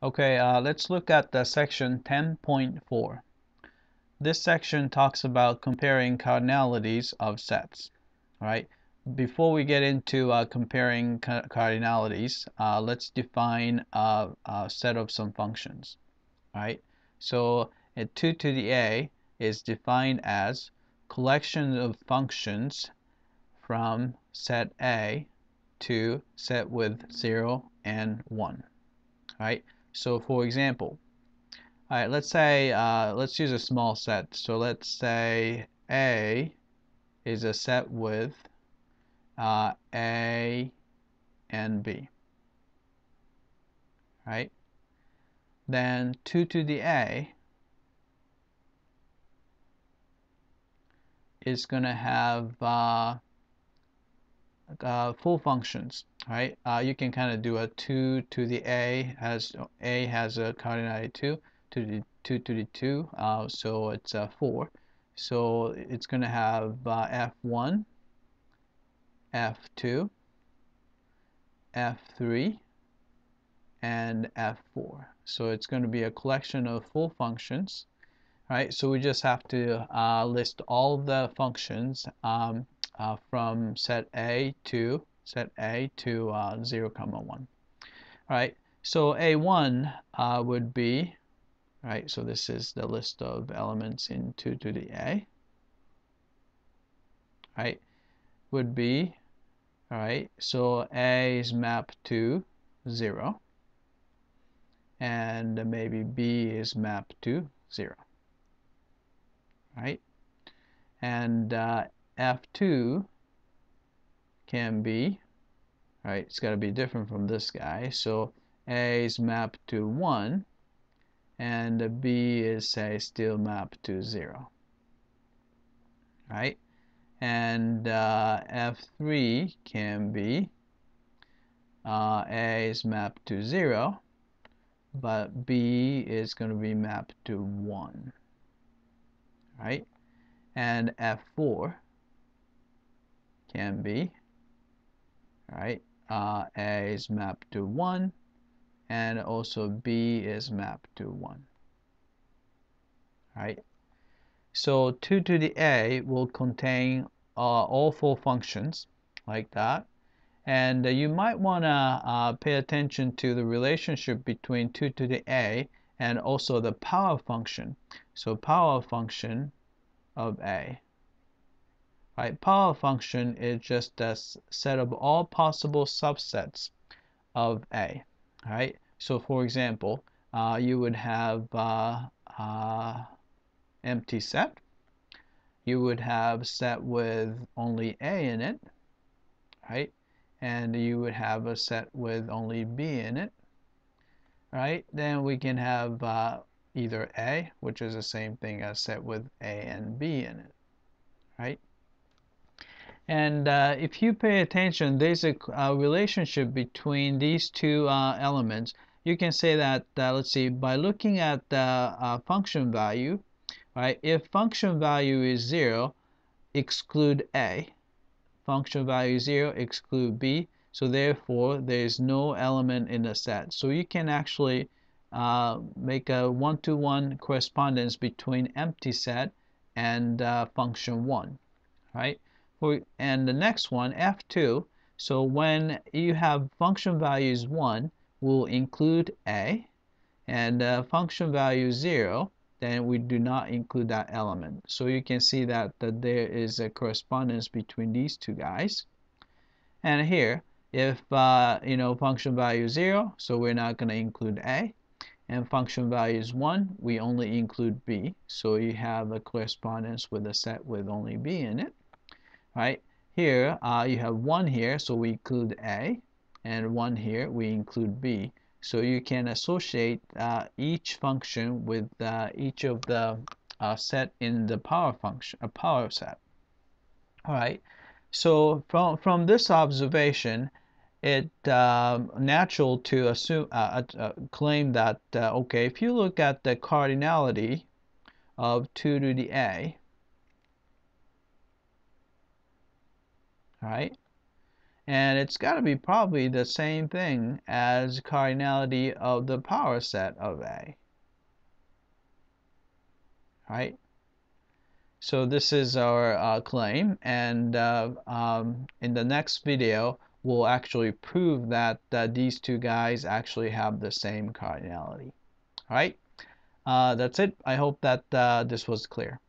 Okay, let's look at the section 10.4. This section talks about comparing cardinalities of sets. All right. Before we get into comparing cardinalities, let's define a set of some functions. All right. So, 2 to the a is defined as collection of functions from set A to set with 0 and 1. All right. So, for example, all right, let's say, let's use a small set. So let's say A is a set with A and B, right? Then 2 to the A is going to have full functions, right? You can kind of do a 2 to the A has a cardinality 2 to the 2 to the 2, so it's 4. So it's going to have F1, F2, F3, and F4. So it's going to be a collection of full functions, right? So we just have to list all the functions from set A to 0, 1. All right. So A1 would be, right? So this is the list of elements in 2 to the A, right? Would be, all right. So A is mapped to 0. And maybe B is mapped to 0, right? And F2 can be, right, it's got to be different from this guy. So A is mapped to 1, and B is, say, still mapped to 0, right? And F3 can be A is mapped to 0, but B is going to be mapped to 1, right? And F4 can be, right, A is mapped to 1, and also B is mapped to 1, right? So 2 to the A will contain all four functions like that. And you might want to pay attention to the relationship between 2 to the A and also the power function. So power function of A. Right, power function is just a set of all possible subsets of A. Right. So for example, you would have empty set. You would have set with only A in it, right? And you would have a set with only B in it, right? Then we can have either A, which is the same thing as set with A and B in it, right? And if you pay attention, there's a relationship between these two elements. You can say that, let's see, by looking at the function value, right? If function value is 0, exclude A. Function value 0, exclude B. So therefore, there is no element in the set. So you can actually make a one-to-one correspondence between empty set and function 1, right? And the next one, F2, so when you have function values 1, we'll include A, and function value 0, then we do not include that element. So you can see that there is a correspondence between these two guys. And here, if function value 0, so we're not going to include A, and function value is 1, we only include B. So you have a correspondence with a set with only B in it. Right here, you have 1 here, so we include A, and 1 here, we include B. So you can associate each function with each of the set in the power function, a power set. All right. So from this observation, it natural to assume claim that okay, if you look at the cardinality of 2 to the A, all right, and it's got to be probably the same thing as cardinality of the power set of A. Right? So this is our claim, and in the next video we'll actually prove that these two guys actually have the same cardinality. All right, that's it. I hope that this was clear.